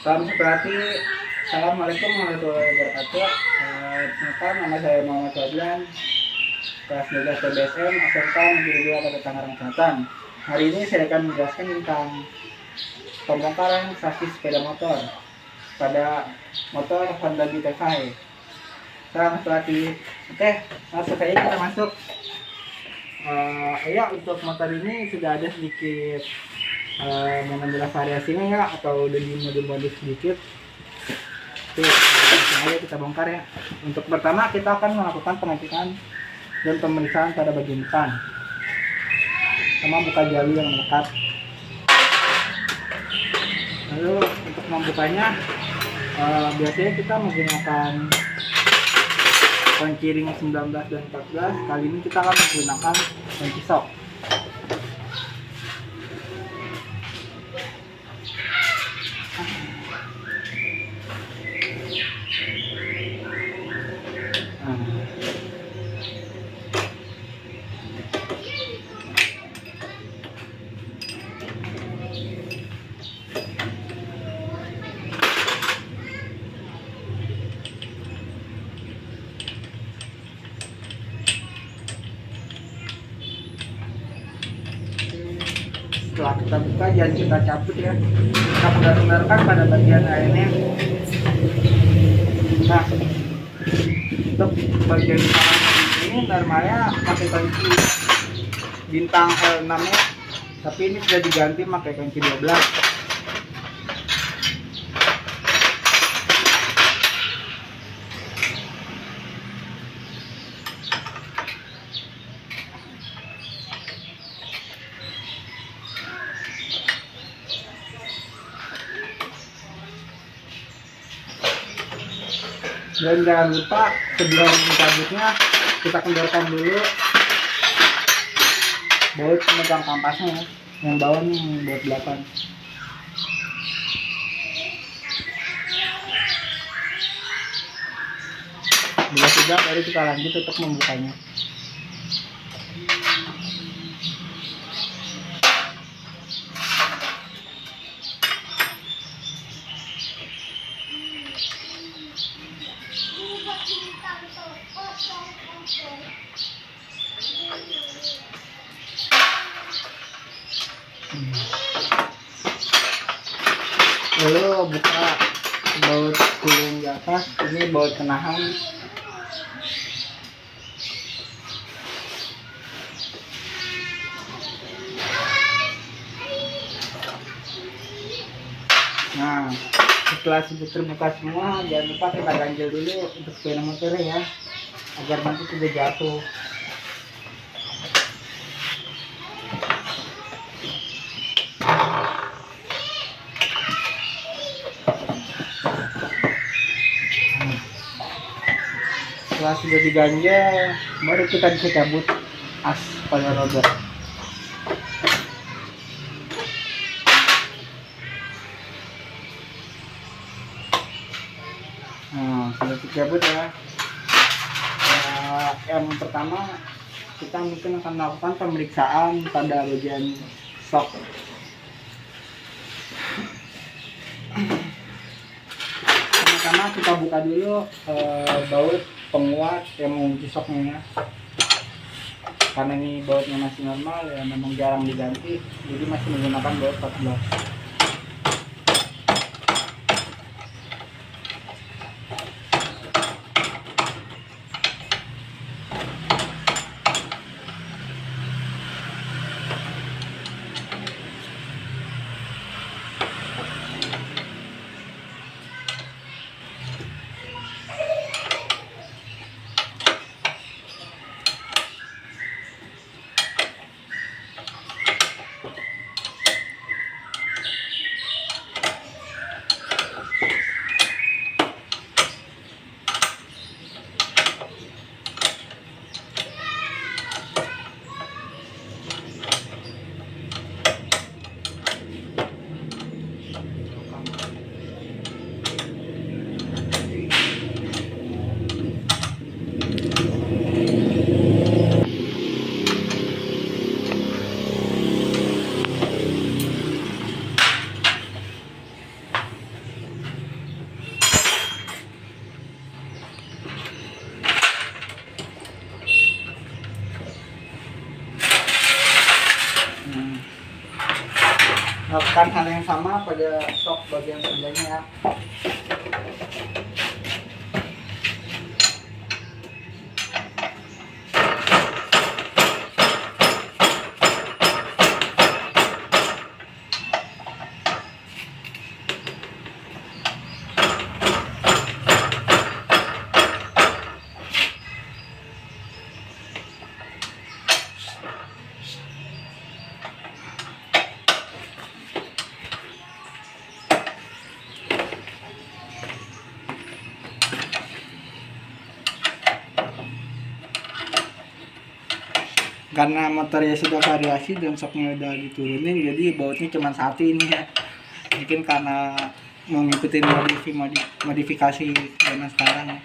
Salam seperti Assalamualaikum warahmatullahi wabarakatuh. Perkenalkan, nama saya Muhammad Fadlan, kelas 12 TBSM, SMK Negeri 2 Kota Tangerang Selatan. Hari ini saya akan menjelaskan tentang pembongkaran sasis sepeda motor pada motor Honda Beat TFI. Salam seperti. Oke, langsung saja kita masuk. Ya, untuk motor ini sudah ada sedikit menambah variasinya ya, atau udah dimodif sedikit. Oke, langsung aja kita bongkar ya. Untuk pertama kita akan melakukan pengecekan dan pemeriksaan pada bagian depan, sama buka jali yang melekat. Lalu untuk membukanya biasanya kita menggunakan kunci ring 19 dan 14. Kali ini kita akan menggunakan kunci sok. Setelah kita buka, jangan kita cabut ya, kita putar-putarkan pada bagian lainnya. Nah, untuk bagian kanan ini normalnya pakai kunci bintang L6 ya, tapi ini sudah diganti pakai kunci 12. Dan jangan lupa sebelum mencabutnya kita kendorkan dulu baut pemegang kampasnya ya. Yang bawah nih baut 8. Bila sudah, baru kita lanjut untuk membukanya. Lalu buka baut gulung di atas, ini baut penahan. Nah, setelah sudah terbuka semua, jangan lupa kita ganjel dulu untuk sepeda motornya ya, agar nanti tidak jatuh. Setelah sudah diganjel, baru kita bisa cabut as pada roda. Nah, sudah dicabut ya. Yang pertama kita mungkin akan melakukan pemeriksaan pada bagian sok. Pertama kita buka dulu baut penguat yang mengunci soknya ya. Karena ini bautnya masih normal ya, memang jarang diganti, jadi masih menggunakan baut 14. Lakukan hal yang sama pada sok bagian sebelahnya ya. Karena motornya sudah variasi dan soknya udah diturunin, jadi bautnya cuma satu ini ya. Mungkin karena mau ngikutin modifikasi zaman sekarang ya.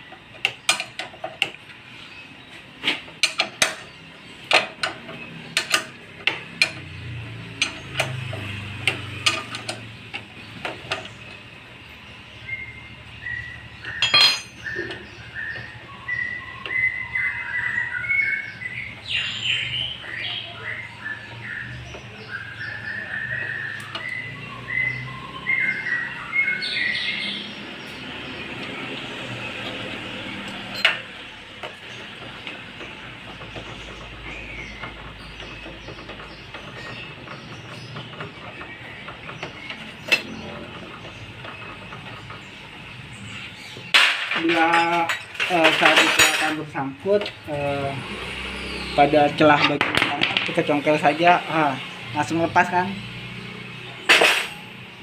Bila saat itu akan bersangkut pada celah bagian sana, kita congkel saja, langsung lepas kan.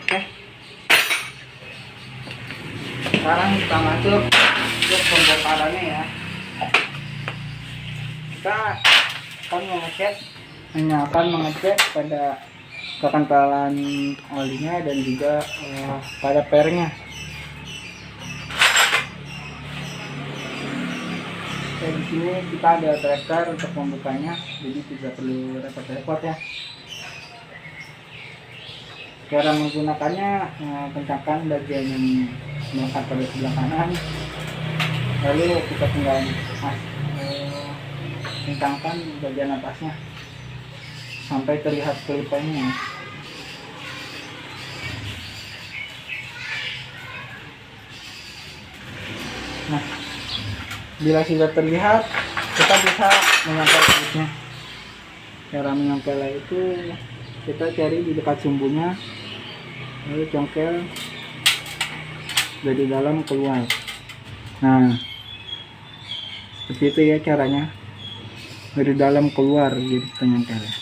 Oke, sekarang kita masuk ke pembongkarannya ya. Kita akan mengecek pada kekentalan olinya dan juga pada pernya. Dan di sini kita ada tracker untuk membukanya, jadi tidak perlu repot-repot ya. Cara menggunakannya, kencangkan bagian yang melekat pada sebelah kanan, lalu kita tinggal kencangkan bagian atasnya sampai terlihat kelipannya. Nah, bila sudah terlihat, kita bisa menyangkal kulitnya. Cara menyangkalnya itu kita cari di dekat sumbunya, lalu congkel dari dalam keluar. Nah, seperti itu ya caranya, dari dalam keluar gitu penyangkalnya.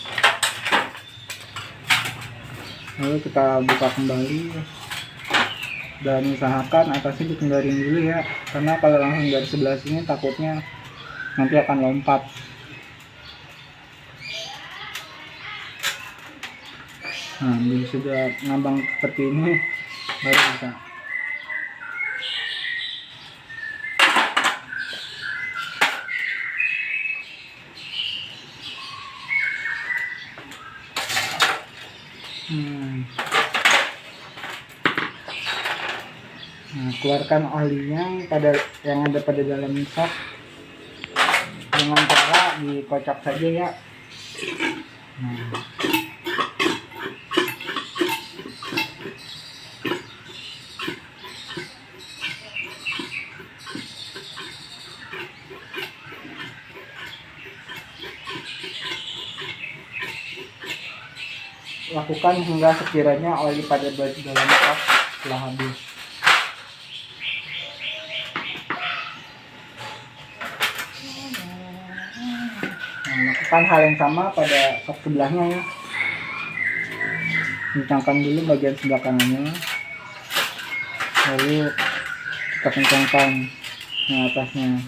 Lalu kita buka kembali dan usahakan atasnya dikendaliin dulu ya, karena kalau langsung dari sebelah sini takutnya nanti akan lompat. Nah, bila sudah ngambang seperti ini baru bisa. Nah, keluarkan olinya yang ada pada dalam sok dengan cara dikocok saja ya. Nah, lakukan hingga sekiranya oli pada dalam sok telah habis. Lakukan hal yang sama pada kap sebelahnya ya. Kencangkan dulu bagian sebelah kanannya, lalu kita kencangkan yang atasnya.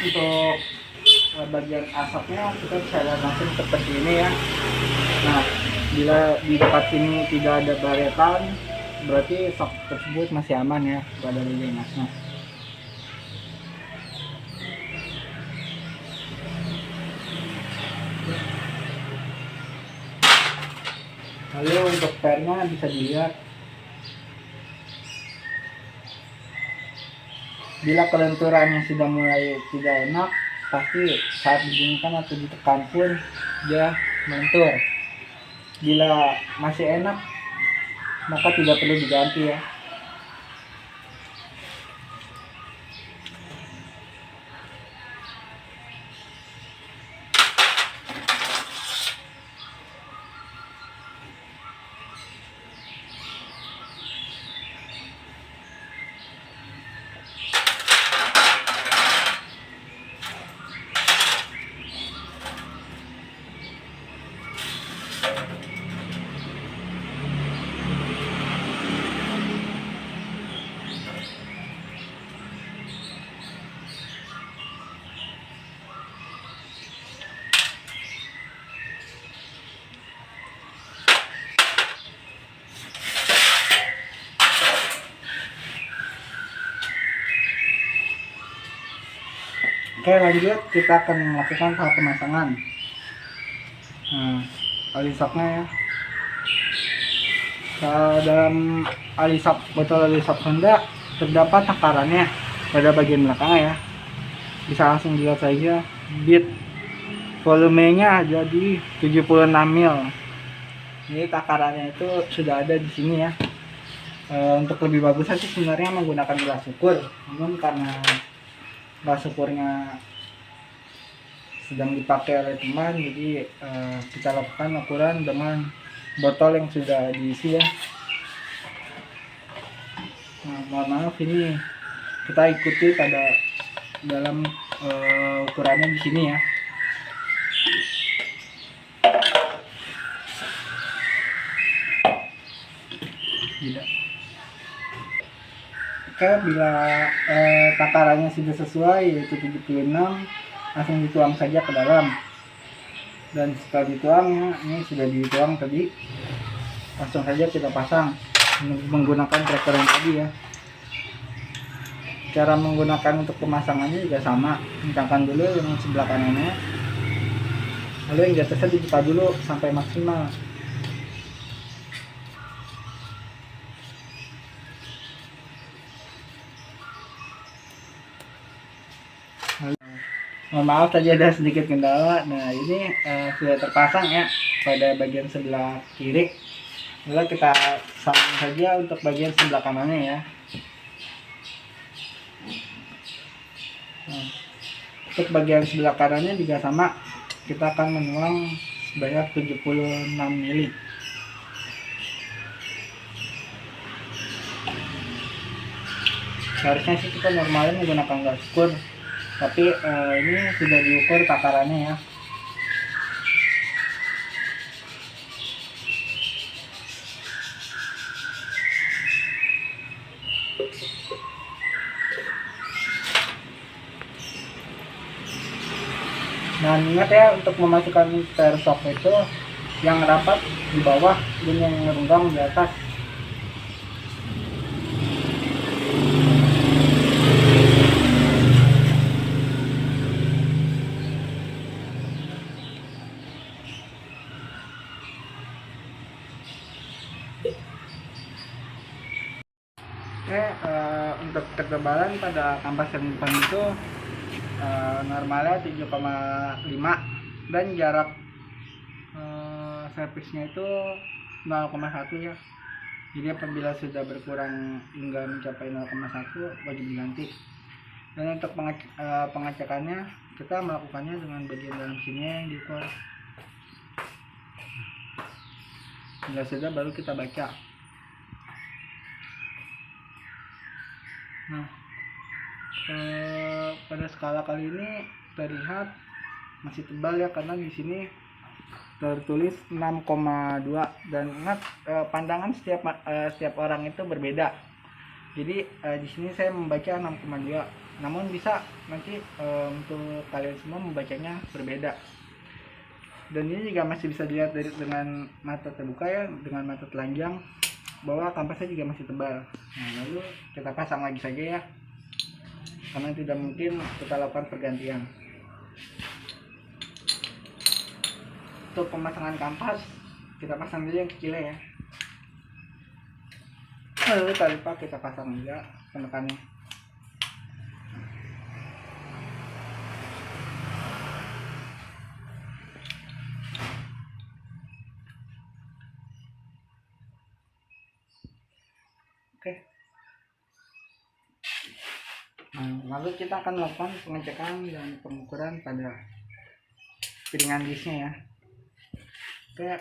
untuk bagian asapnya kita bisa lihat langsung seperti ini ya. Nah, bila di dekat sini tidak ada baretan, berarti sok tersebut masih aman ya pada lilin asnya. Lalu untuk pernya bisa dilihat, bila kelenturannya sudah mulai tidak enak, pasti saat didinginkan atau ditekan pun dia melentur. Bila masih enak, maka tidak perlu diganti ya. Oke, lanjut kita akan melakukan tahap pemasangan. Nah, alisapnya ya. Dalam botol alisap Honda terdapat takarannya pada bagian belakang ya. Bisa langsung dilihat saja bit volumenya jadi 76 mil. Ini takarannya itu sudah ada di sini ya. Untuk lebih bagus sih sebenarnya menggunakan gelas ukur, namun karena gelas ukurnya sedang dipakai oleh teman, jadi kita lakukan ukuran dengan botol yang sudah diisi ya. Nah, mohon maaf ini kita ikuti pada dalam ukurannya di sini ya. Tidak. Oke, bila takarannya sudah sesuai yaitu 76, langsung dituang saja ke dalam. Dan setelah dituang, ini sudah dituang tadi, langsung saja kita pasang menggunakan tracker yang tadi ya. Cara menggunakan untuk pemasangannya juga sama, kencangkan dulu yang sebelah kanannya, lalu yang di atasnya dibuka dulu sampai maksimal. Mohon maaf tadi ada sedikit kendala. Nah, ini sudah terpasang ya pada bagian sebelah kiri. Lalu kita sambung saja untuk bagian sebelah kanannya ya. Nah, untuk bagian sebelah kanannya juga sama. Kita akan menuang sebanyak 76 mili. Seharusnya sih kita normalnya menggunakan gas ukur, tapi ini sudah diukur takarannya ya. Nah, ingat ya untuk memasukkan persok itu yang rapat di bawah dan yang renggang di atas. Oke, untuk ketebalan pada kampas yang depan itu normalnya 7,5 dan jarak servisnya itu 0,1 ya. Jadi apabila sudah berkurang hingga mencapai 0,1 wajib diganti. Dan untuk pengecekannya kita melakukannya dengan bagian dalam sini yang diukur. Bila sudah baru kita baca. Nah, pada skala kali ini terlihat masih tebal ya, karena di sini tertulis 6,2 dan ingat pandangan setiap orang itu berbeda. Jadi di sini saya membaca 6,2. namun bisa nanti untuk kalian semua membacanya berbeda. Dan ini juga masih bisa dilihat dengan mata terbuka ya, dengan mata telanjang bahwa kampasnya juga masih tebal. Nah, lalu kita pasang lagi saja ya, karena tidak mungkin kita lakukan pergantian. Untuk pemasangan kampas kita pasang dulu yang kecilnya ya, lalu tali pak kita pasang juga penekannya. Oke. Nah, lalu kita akan melakukan pengecekan dan pengukuran pada piringan disnya ya. Oke,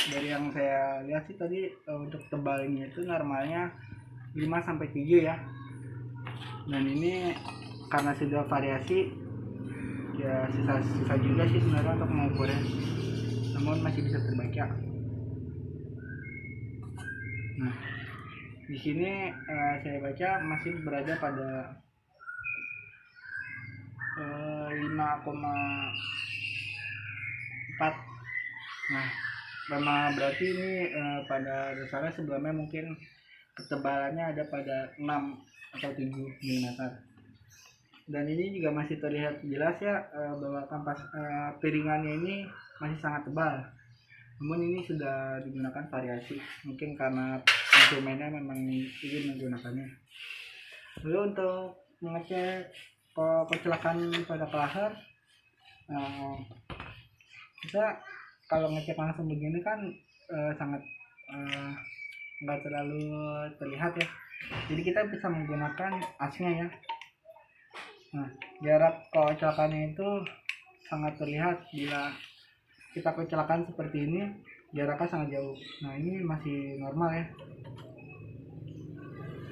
dari yang saya lihat sih tadi untuk tebalnya itu normalnya 5-7 ya. Dan ini karena sudah variasi ya, susah juga sih sebenarnya untuk mengukurnya, namun masih bisa terbaca. Nah, di sini saya baca masih berada pada 5,4. Nah, memang berarti ini pada dasarnya sebelumnya mungkin ketebalannya ada pada 6 atau 7 mm. Dan ini juga masih terlihat jelas ya bahwa kampas piringannya ini masih sangat tebal. Namun ini sudah digunakan variasi, mungkin karena konsumennya memang ingin menggunakannya. Lalu untuk mengecek kecelakaan pada kelahar, kita kalau ngecek langsung begini kan sangat nggak terlalu terlihat ya. Jadi kita bisa menggunakan asnya ya. Nah, jarak kecelakaannya itu sangat terlihat bila kita kecelakaan seperti ini, jaraknya sangat jauh. Nah, ini masih normal ya.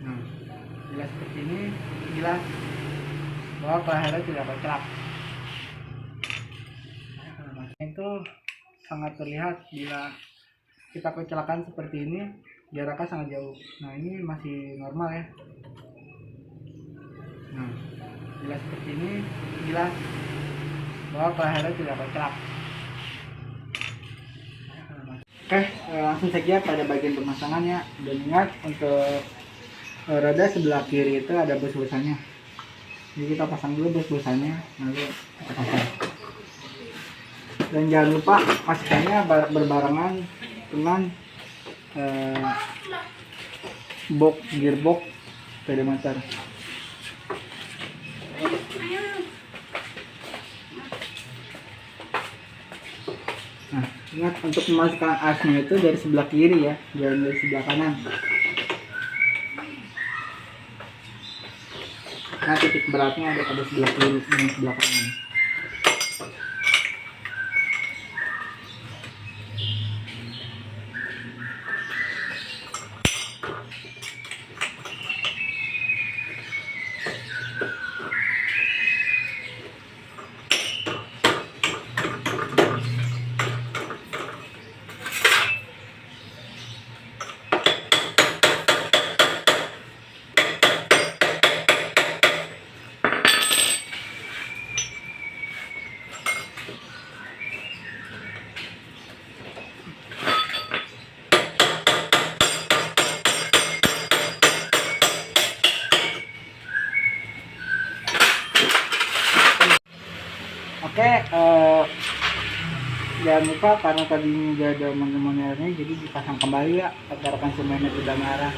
Nah, bila seperti ini jelas bahwa kelahiran tidak kecelak. Itu sangat terlihat bila kita kecelakaan seperti ini, jaraknya sangat jauh. Nah, ini masih normal ya. Nah, bila seperti ini jelas bahwa kelahiran tidak kecelak. Oke, langsung saja pada bagian pemasangannya. Dan ingat untuk roda sebelah kiri itu ada bus-busannya. Jadi kita pasang dulu bus-busannya, lalu kita pasang. Dan jangan lupa pastikannya berbarengan dengan gearbox sepeda motor. Nah, ingat untuk memasukkan asnya itu dari sebelah kiri ya, jangan dari sebelah kanan. Nah, titik beratnya ada pada sebelah kiri dan sebelah kanan. Oke, jangan lupa karena tadi udah ada manualnya, jadi dipasang kembali ya agar konsumennya tidak marah.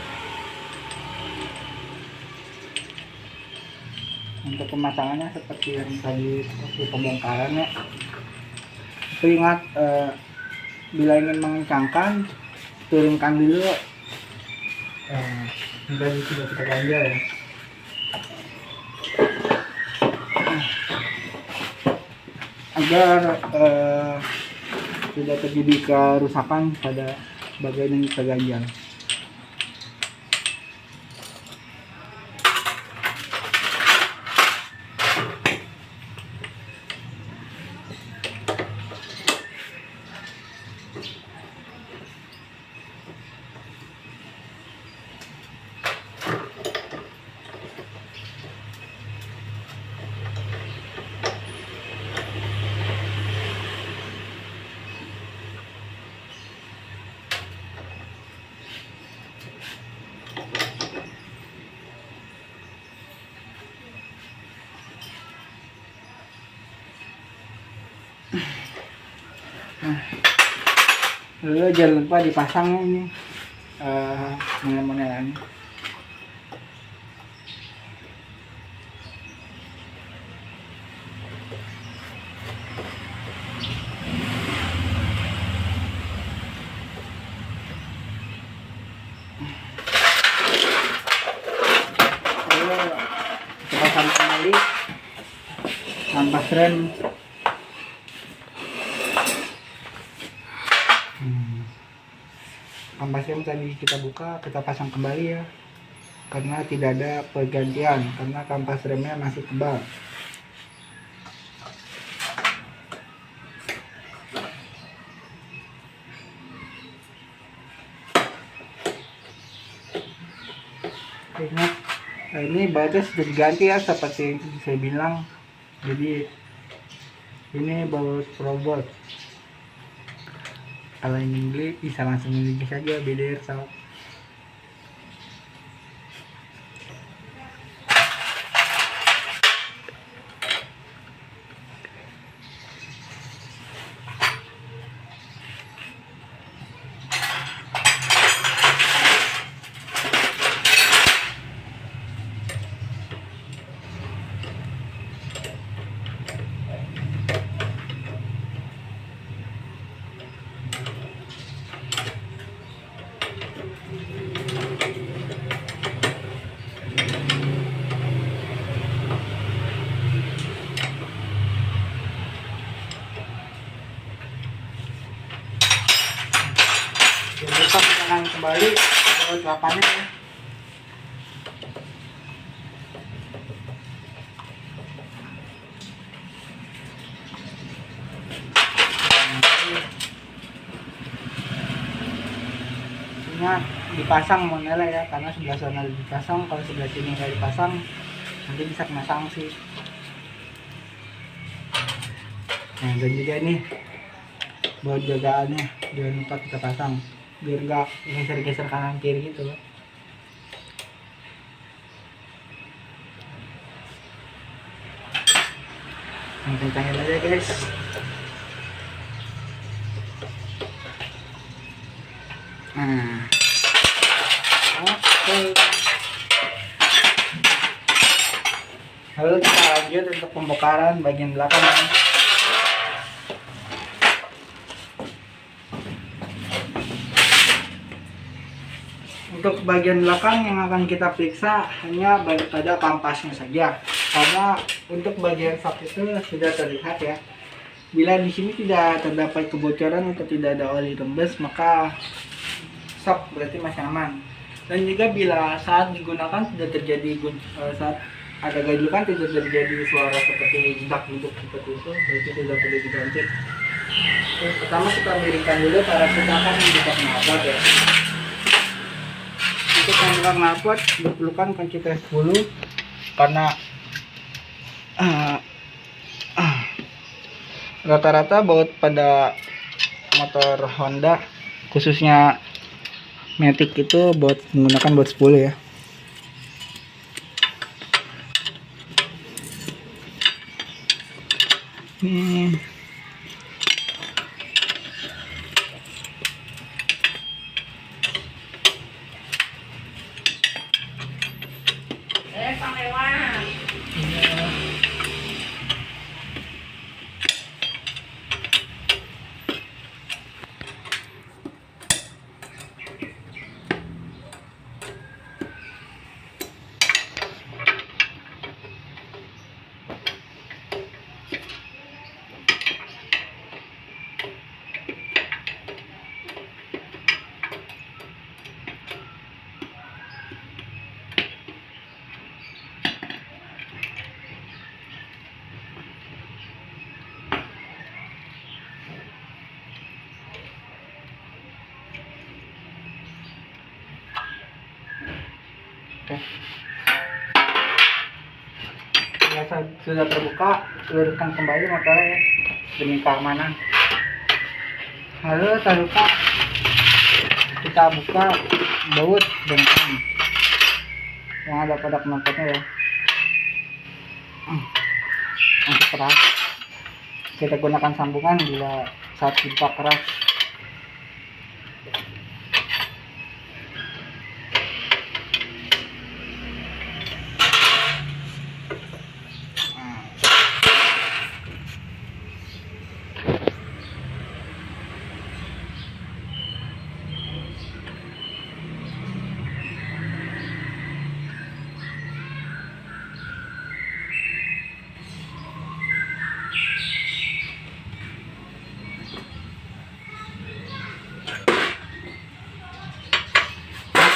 Untuk pemasangannya seperti yang tadi waktu pembongkaran ya. Tapi ingat bila ingin mengencangkan, turunkan dulu. Sudah kita ganjal ya. Agar tidak terjadi kerusakan pada bagian yang kita ganjal. Nah, lalu jangan lupa dipasang ini monel-monelannya. Kita pasang kembali kampas rem. Kampas rem tadi kita buka, kita pasang kembali ya, karena tidak ada pergantian, karena kampas remnya masih tebal. Ingat, ini bautnya sudah diganti ya, seperti yang saya bilang. Jadi ini baut Probot. Kalau ingin beli bisa langsung beli saja BDR Shop. Jangan lupa tekan kembali baut lapannya ya. Ingat dipasang monelnya ya, karena sebelah sana dipasang, kalau sebelah sini nggak dipasang nanti bisa kena sanksi. Nah, dan juga ini buat jagaannya jangan lupa kita pasang biar nggak geser-geser kanan kiri gitu loh. Kencangin aja guys. Nah, oke. Lalu kita lanjut untuk pembongkaran bagian belakang. Untuk bagian belakang yang akan kita periksa hanya pada kampasnya saja, karena untuk bagian sak itu sudah terlihat ya. Bila di sini tidak terdapat kebocoran atau tidak ada oli rembes, maka sak berarti masih aman. Dan juga bila saat digunakan tidak terjadi saat ada gajukan tidak terjadi suara seperti jedak-jeduk seperti itu, berarti tidak perlu diganti. Pertama kita miringkan dulu para kita mendekat knalpot ya. Untuk mendekat knalpot diperlukan kunci T10 karena rata-rata baut pada motor Honda khususnya Matic itu menggunakan baut 10 ya. Oke. Ya, sudah terbuka, luruskan kembali motornya ya, demi keamanan. Lalu terbuka, kita buka baut dan rem yang ada pada knalpotnya ya. Masih keras. kita gunakan sambungan bila saat dibuka keras.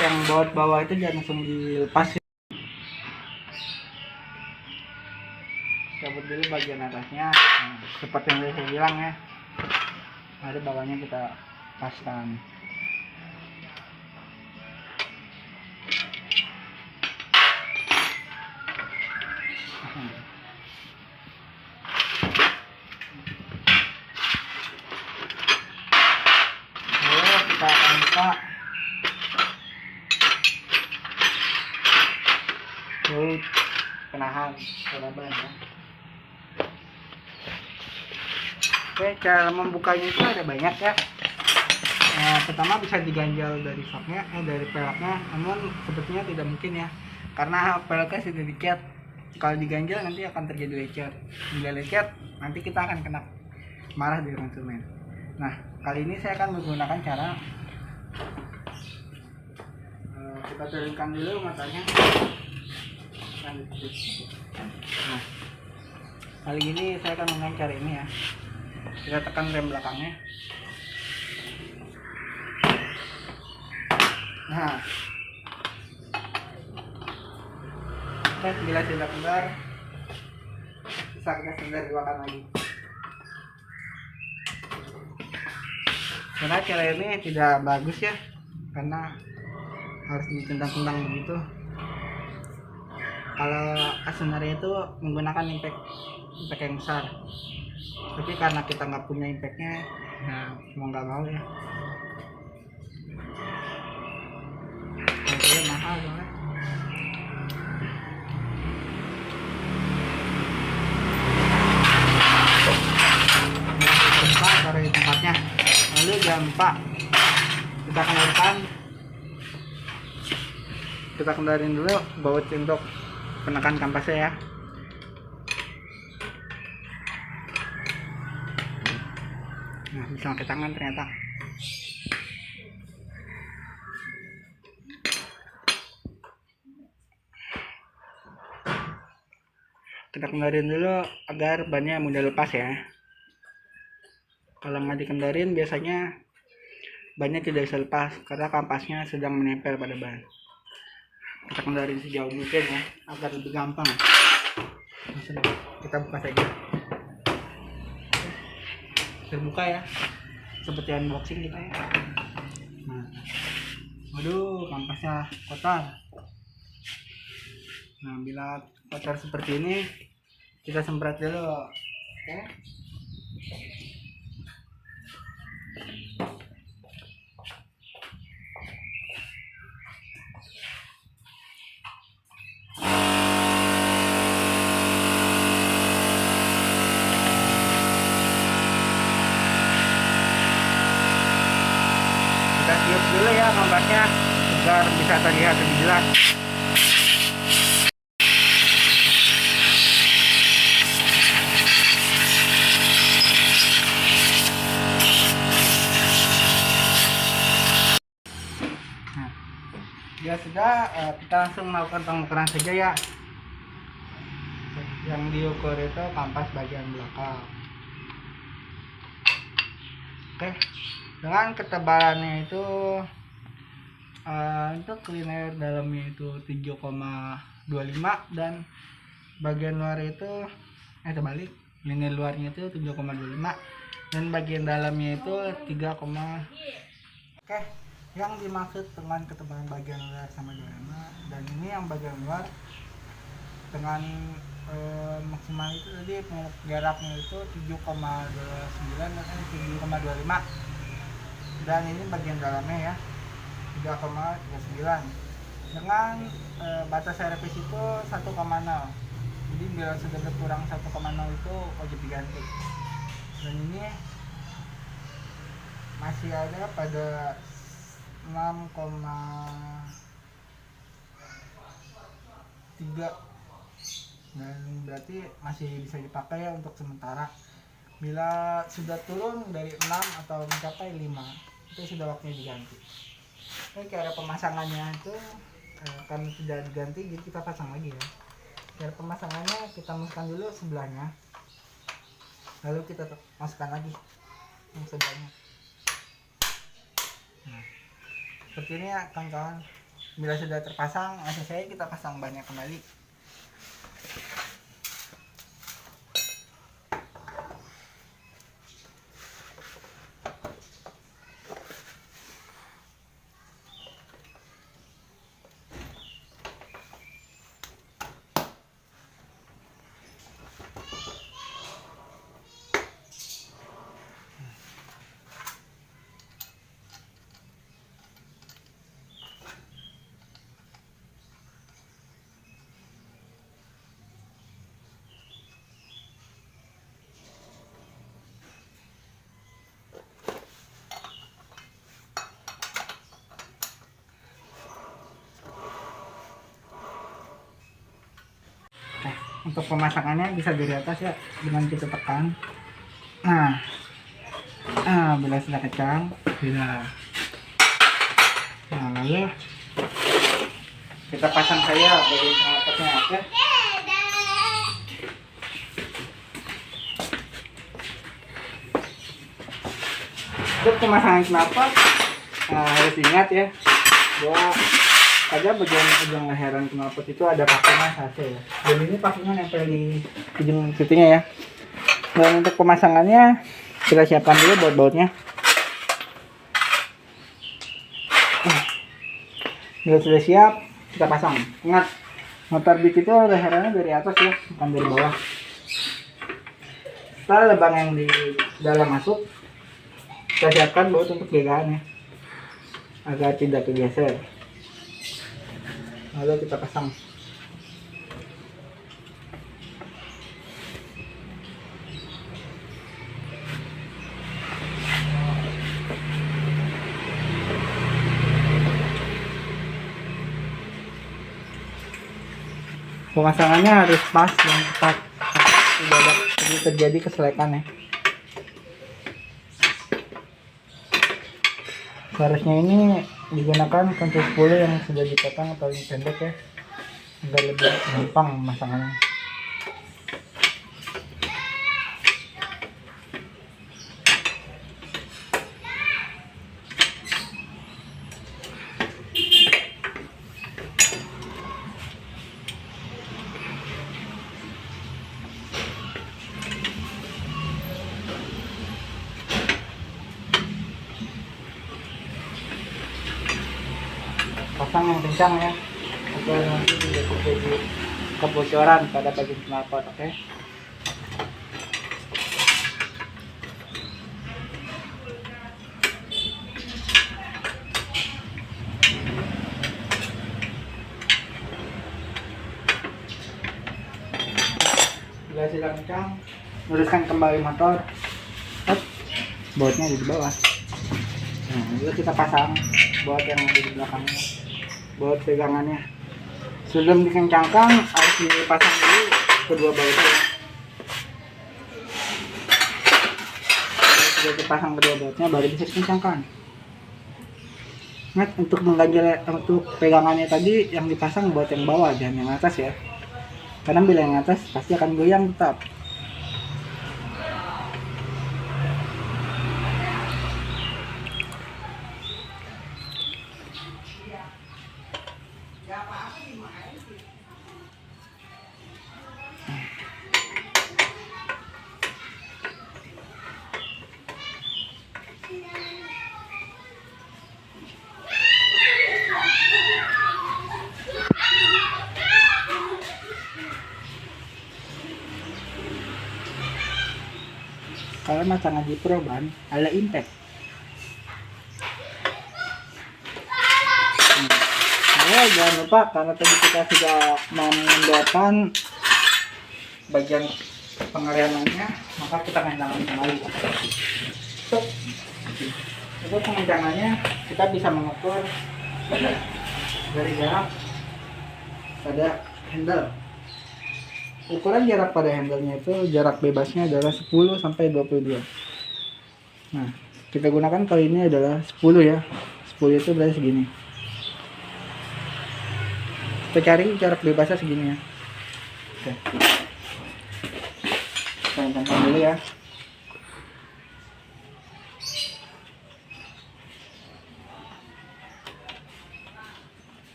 Yang bawah itu jangan langsung dilepas ya. Cabut dulu bagian atasnya, seperti yang saya bilang ya. Ada bawahnya kita paskan. Lalu kita akan buka. Penahan ban ya. Oke, cara membukanya itu ada banyak ya. Pertama bisa diganjal dari saknya, dari peleknya, namun sepertinya tidak mungkin ya, karena peleknya sudah dicat. Kalau diganjal nanti akan terjadi lecet. Bila lecet, nanti kita akan kena marah dari konsumen. Nah, kali ini saya akan menggunakan cara kita turunkan dulu matanya. Nah, kali ini saya akan menggunakan cara ini ya. Kita tekan rem belakangnya. Nah, bila tidak kendar, bisa kita kendar dua kali lagi. Karena cara ini tidak bagus ya, karena harus ditendang-tendang begitu. Kalau Asenaria itu menggunakan impact yang besar, tapi karena kita nggak punya impactnya, nah mau nggak mau ya. Harganya mahal soalnya. Nah, taruh di tempatnya. Lalu jangan lupa kita kendarin dulu baut untuk penekan kampasnya ya. Nah, bisa pakai tangan ternyata. Kita kendarin dulu agar bannya mudah lepas ya. Kalau nggak dikendarin biasanya bannya tidak bisa lepas karena kampasnya sedang menempel pada ban. Kita kendarin sejauh mungkin ya agar lebih gampang. Kita buka saja. Terbuka ya, seperti unboxing kita ya. Nah, waduh, kampasnya kotor. Nah, bila kotor seperti ini kita semprot dulu. Oke. Kita tiup dulu ya kampasnya agar bisa terlihat lebih jelas. Ya sudah, kita langsung melakukan pengukuran saja ya. Yang diukur itu kampas bagian belakang. Oke, dengan ketebalannya itu untuk linear dalamnya itu 7,25 dan bagian luar itu terbalik, linear luarnya itu 7,25 dan bagian dalamnya itu 3, oke. Yang dimaksud dengan ketebalan bagian luar sama dengan dan ini yang bagian luar dengan maksimal itu tadi jaraknya itu 7,29 dan 7,25 dan ini bagian dalamnya ya 3,39 dengan batas servis itu 1,0. Jadi bila sudah berkurang 1,0 itu wajib diganti. Dan ini masih ada pada 6,3, dan berarti masih bisa dipakai ya untuk sementara. Bila sudah turun dari 6 atau mencapai 5, itu sudah waktunya diganti. Ini cara pemasangannya itu karena tidak diganti, jadi kita pasang lagi ya. Cara pemasangannya, kita masukkan dulu sebelahnya, lalu kita masukkan lagi yang sebelahnya. Nah, seperti ini ya kawan-kawan. Bila sudah terpasang, langsung saya kita pasang bannya kembali. Untuk pemasangannya bisa dari atas ya, dengan kita tekan. Nah, bila sudah kencang, nah lalu kita pasang saja dari knalpotnya. Oke. Untuk pemasangan knalpot harus ingat ya, bahwa pada bagian ujung leheran knalpot itu ada pakungan AC ya. Dan ini pakungan nempel di ujung situnya ya. Dan untuk pemasangannya kita siapkan dulu baut-bautnya. Bila sudah siap, kita pasang. Ingat, motor beat itu leherannya dari atas ya, bukan dari bawah. Setelah lubang yang di dalam masuk, kita siapkan baut untuk pegangannya agar tidak tergeser. Lalu kita pasang. Pemasangannya harus pas dan tepat, tidak ada terjadi keselekan ya. Seharusnya ini digunakan kunci 10 yang sudah dipotong atau yang pendek ya, agar lebih gampang pemasangannya. Pasang yang kencang ya, agar nanti tidak terjadi kebocoran pada bagian knalpot. Oke. Bila sudah kencang, luruskan kembali motor. Bautnya di bawah. Nah, lalu kita pasang baut yang ada di belakangnya, baut pegangannya. Sebelum dikencangkan harus dipasang dulu kedua bautnya. Sudah dipasang kedua bautnya baru bisa dikencangkan. Ingat, untuk mengganjal untuk pegangannya tadi yang dipasang baut yang bawah, jangan yang atas ya, karena bila yang atas pasti akan goyang tetap. Kalau masangan di Proban ada impact. Nah, jangan lupa, karena tadi kita sudah mengendorkan bagian pengeremannya, maka kita kencangkan kembali. Untuk pengencangannya kita bisa mengukur dari jarak pada handle. Ukuran jarak pada handle-nya itu jarak bebasnya adalah 10 sampai 22. Nah, kita gunakan kali ini adalah 10 ya. 10 itu berarti segini. Kita cari jarak bebasnya segini ya. Oke. Kita kencangkan dulu ya.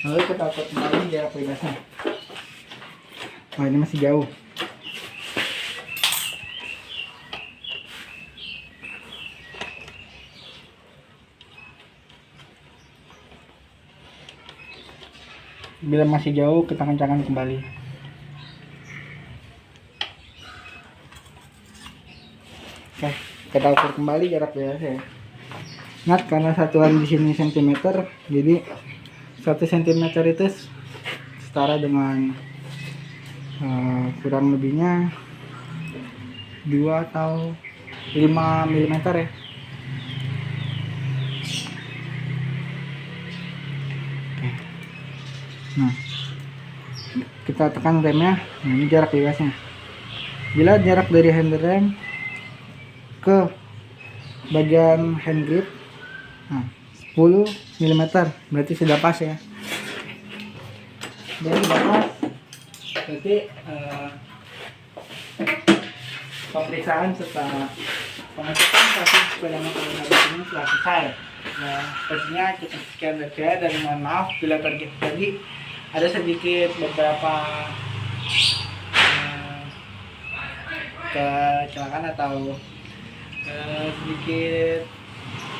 Lalu kita ukur kembali jarak bebasnya. Oh, ini masih jauh. Bila masih jauh, kita kencangkan kembali. Oke, kita ukur kembali jarak bebasnya. Ingat, karena satuan di sini cm, jadi 1 cm itu setara dengan kurang lebihnya 2 atau 5 mm ya. Oke. Nah, kita tekan remnya. Nah, ini jarak bebasnya. Bila jarak dari handle rem ke bagian hand grip, nah, 10 mm berarti sudah pas ya. Dan sudah pas, berarti pemeriksaan serta pengecekan proses sepeda motor ini telah selesai. Nah, pastinya cukup sekian dari saya, dan mohon maaf bila terjadi ada sedikit beberapa kecelakaan atau sedikit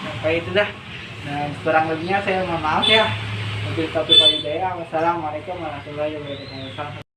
apa itu dah. Nah, kurang lebihnya saya mohon maaf ya. Wabillahi taufiq wal hidayah. Wassalamualaikum warahmatullahi wabarakatuh.